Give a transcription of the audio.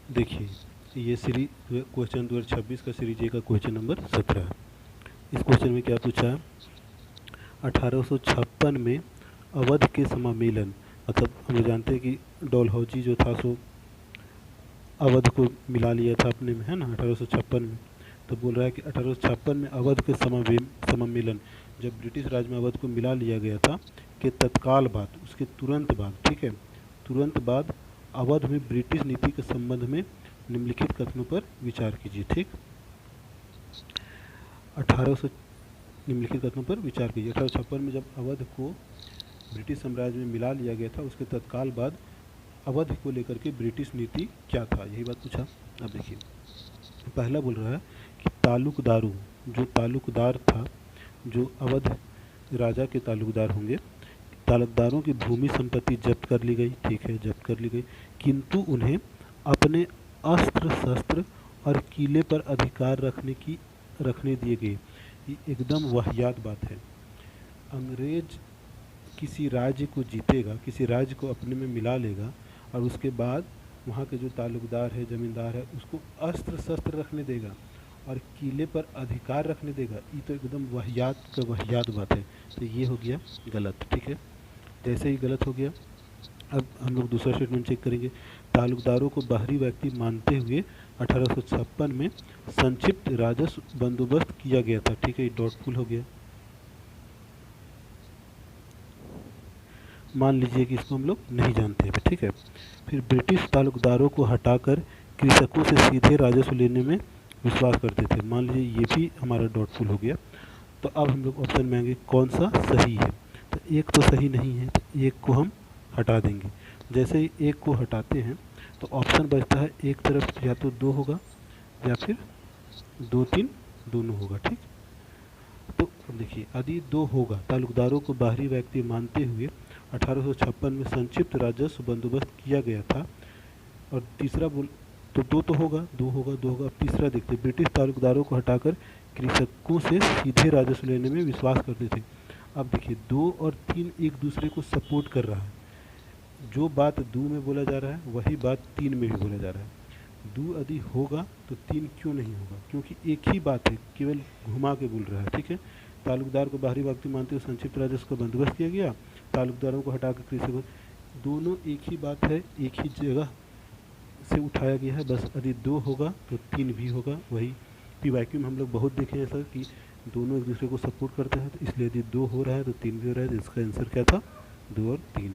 देखिए ये series question 2026 का सीरीज ए का क्वेश्चन नंबर 17 है। इस क्वेश्चन में क्या पूछा है, 1856 में अवध के समामेलन, मतलब हम लोग जानते हैं कि डलहौजी जो था सो अवध को मिला लिया था अपने में, है ना, 1856 में। तो बोल रहा है कि 1856 में अवध के समामेलन, जब ब्रिटिश राज में अवध को मिला लिया गया था, के तत्काल बाद, उसके तुरंत बाद, ठीक है, तुरंत बाद अवध में ब्रिटिश नीति के संबंध में निम्नलिखित कथनों पर विचार कीजिए। ठीक, 1800 निम्नलिखित कथनों पर विचार कीजिए। 1856 में जब अवध को ब्रिटिश साम्राज्य में मिला लिया गया था, उसके तत्काल बाद अवध को लेकर के ब्रिटिश नीति क्या था, यही बात पूछा। अब देखिए, पहला बोल रहा है कि तालुकदारों, जो तालुकदार था, जो अवध राजा के तालुकदार होंगे, तालुकदारों की भूमि संपत्ति जब्त कर ली गई, ठीक है, जब्त कर ली गई, किंतु उन्हें अपने अस्त्र शस्त्र और किले पर अधिकार रखने दिए गए। ये एकदम वाहियात बात है। अंग्रेज किसी राज्य को जीतेगा, किसी राज्य को अपने में मिला लेगा, और उसके बाद वहाँ के जो तालुकदार है, ज़मींदार है, उसको अस्त्र शस्त्र रखने देगा और किले पर अधिकार रखने देगा। ये तो एकदम वाहियात बात है। तो ये हो गया गलत, ठीक है। जैसे ही गलत हो गया, अब हम लोग दूसरा स्टेटमेंट चेक करेंगे। तालुकदारों को बाहरी व्यक्ति मानते हुए 1856 में संक्षिप्त राजस्व बंदोबस्त किया गया था, ठीक है, ये डॉटफुल हो गया। मान लीजिए कि इसको हम लोग नहीं जानते हैं, ठीक है। फिर ब्रिटिश तालुकदारों को हटाकर कृषकों से सीधे राजस्व लेने में विश्वास करते थे, मान लीजिए ये भी हमारा डॉटफुल हो गया। तो अब हम लोग ऑप्शन में आएंगे कौन सा सही है। तो एक तो सही नहीं है, तो एक को हम हटा देंगे। जैसे ही एक को हटाते हैं तो ऑप्शन बचता है एक तरफ या तो 2 होगा या फिर 2 3 दोनों होगा, ठीक। तो अब देखिए, यदि 2 होगा, तालुकदारों को बाहरी व्यक्ति मानते हुए 1856 में संक्षिप्त राजस्व बंदोबस्त किया गया था, और तीसरा बोल तो 2 तो होगा, 2 होगा, 2 होगा। अब तीसरा देखते, ब्रिटिश तालुकदारों को हटाकर कृषकों से सीधे राजस्व लेने में विश्वास करते थे। अब देखिए, 2 और 3 एक दूसरे को सपोर्ट कर रहा है। जो बात 2 में बोला जा रहा है वही बात 3 में भी बोला जा रहा है। 2 यदि होगा तो 3 क्यों नहीं होगा, क्योंकि एक ही बात है, केवल घुमा के बोल रहा है, ठीक है। तालुकदार को बाहरी व्यक्ति मानते हुए संक्षिप्त राजस्व का बंदोबस्त किया गया, तालुकदारों को हटाकर कृषि, दोनों एक ही बात है, एक ही जगह से उठाया गया है। बस यदि 2 होगा तो 3 भी होगा। वही पीवाईक्यू में हम लोग बहुत देखे हैं ऐसा कि दोनों एक दूसरे को सपोर्ट करते हैं, तो इसलिए यदि 2 हो रहा है तो 3 भी हो रहा है। तो इसका आंसर क्या था, 2 और 3।